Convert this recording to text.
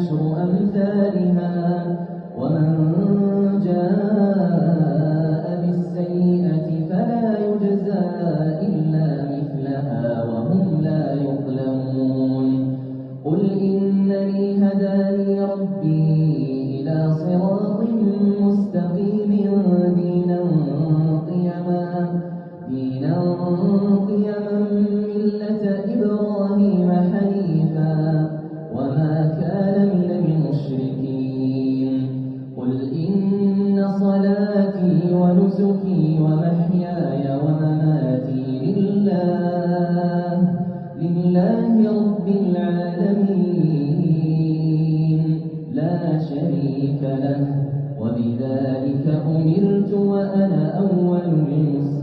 عشر أمثالها ومن جاء بالسيئة فلا يجزى إلا مثلها وهم لا يظلمون قل إنني هداني ربي إلى صراط مستقيم دينا قيما ملة إبراهيم حنيفا وما كان من المشركين قل إن صلاتي ونسكي ومحياي ومماتي لله رب العالمين لا شريك له وبذلك أمرت وأنا أول المسلمين